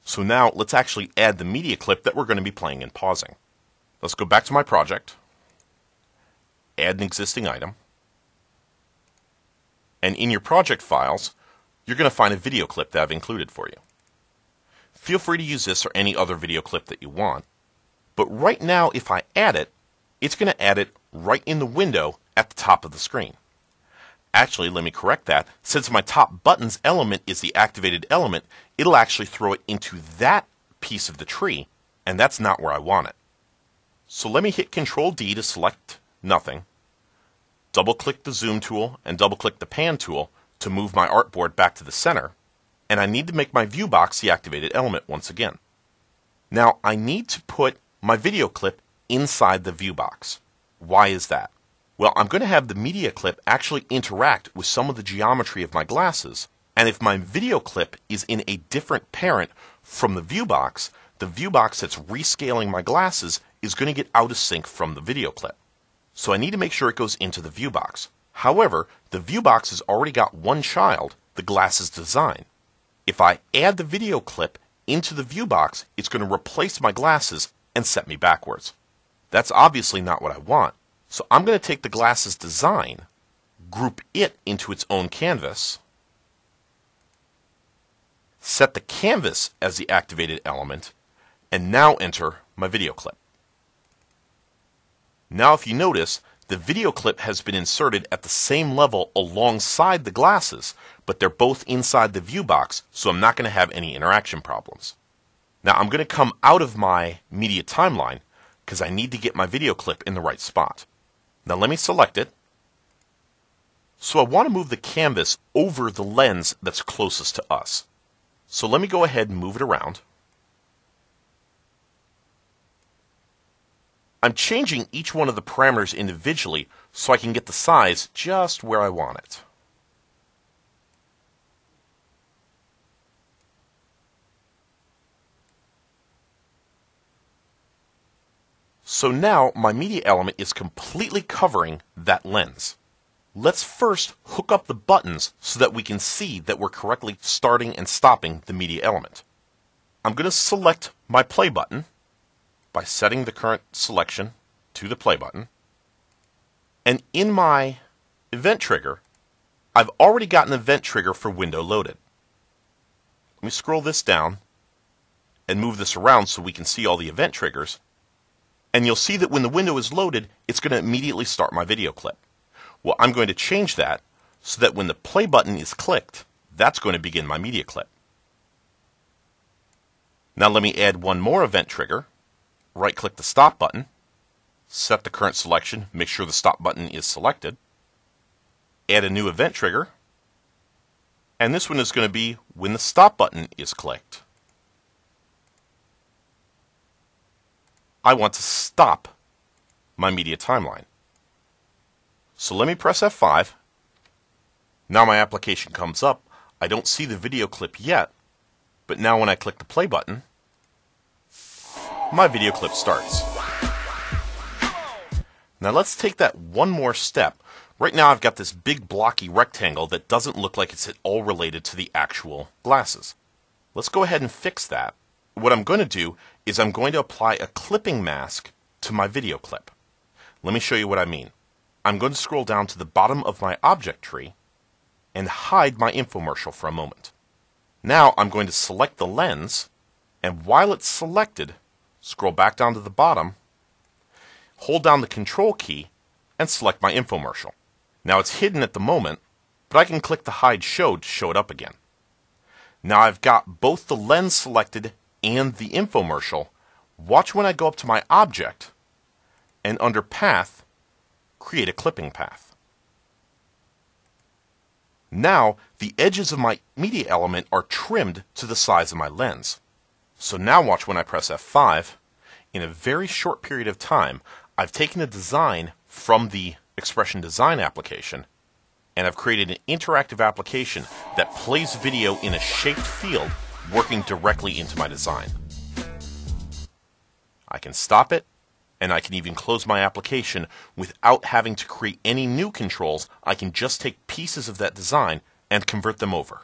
So now let's actually add the media clip that we're going to be playing and pausing. Let's go back to my project, add an existing item, and in your project files, you're going to find a video clip that I've included for you. Feel free to use this or any other video clip that you want, but right now if I add it, it's going to add it right in the window at the top of the screen. Actually, let me correct that. Since my top buttons element is the activated element, it'll actually throw it into that piece of the tree, and that's not where I want it. So let me hit Control D to select nothing, double-click the zoom tool, and double-click the pan tool to move my artboard back to the center, and I need to make my view box the activated element once again. Now, I need to put my video clip inside the view box. Why is that? Well, I'm going to have the media clip actually interact with some of the geometry of my glasses, and if my video clip is in a different parent from the view box that's rescaling my glasses is going to get out of sync from the video clip. So I need to make sure it goes into the view box. However, the view box has already got one child, the glasses design. If I add the video clip into the view box, it's going to replace my glasses and set me backwards. That's obviously not what I want. So I'm going to take the glasses design, group it into its own canvas, set the canvas as the activated element, and now enter my video clip. Now if you notice, the video clip has been inserted at the same level alongside the glasses, but they're both inside the view box, so I'm not going to have any interaction problems. Now I'm going to come out of my media timeline because I need to get my video clip in the right spot. Now let me select it. So I want to move the canvas over the lens that's closest to us. So let me go ahead and move it around. I'm changing each one of the parameters individually so I can get the size just where I want it. So now my media element is completely covering that lens. Let's first hook up the buttons so that we can see that we're correctly starting and stopping the media element. I'm going to select my play button by setting the current selection to the play button. And in my event trigger, I've already got an event trigger for window loaded. Let me scroll this down and move this around so we can see all the event triggers. And you'll see that when the window is loaded, it's going to immediately start my video clip. Well, I'm going to change that so that when the play button is clicked, that's going to begin my media clip. Now let me add one more event trigger. Right-click the stop button, set the current selection, make sure the stop button is selected, add a new event trigger, and this one is going to be when the stop button is clicked. I want to stop my media timeline. So let me press F5. Now my application comes up. I don't see the video clip yet, but now when I click the play button, my video clip starts. Now let's take that one more step. Right now I've got this big blocky rectangle that doesn't look like it's at all related to the actual glasses. Let's go ahead and fix that. What I'm going to do is I'm going to apply a clipping mask to my video clip. Let me show you what I mean. I'm going to scroll down to the bottom of my object tree and hide my infomercial for a moment. Now I'm going to select the lens, and while it's selected, scroll back down to the bottom, hold down the Control key, and select my infomercial. Now it's hidden at the moment, but I can click the Hide Show to show it up again. Now I've got both the lens selected and the infomercial. Watch when I go up to my object, and under Path, create a clipping path. Now the edges of my media element are trimmed to the size of my lens. So now watch when I press F5. In a very short period of time, I've taken a design from the Expression Design application, and I've created an interactive application that plays video in a shaped field working directly into my design. I can stop it, and I can even close my application without having to create any new controls. I can just take pieces of that design and convert them over.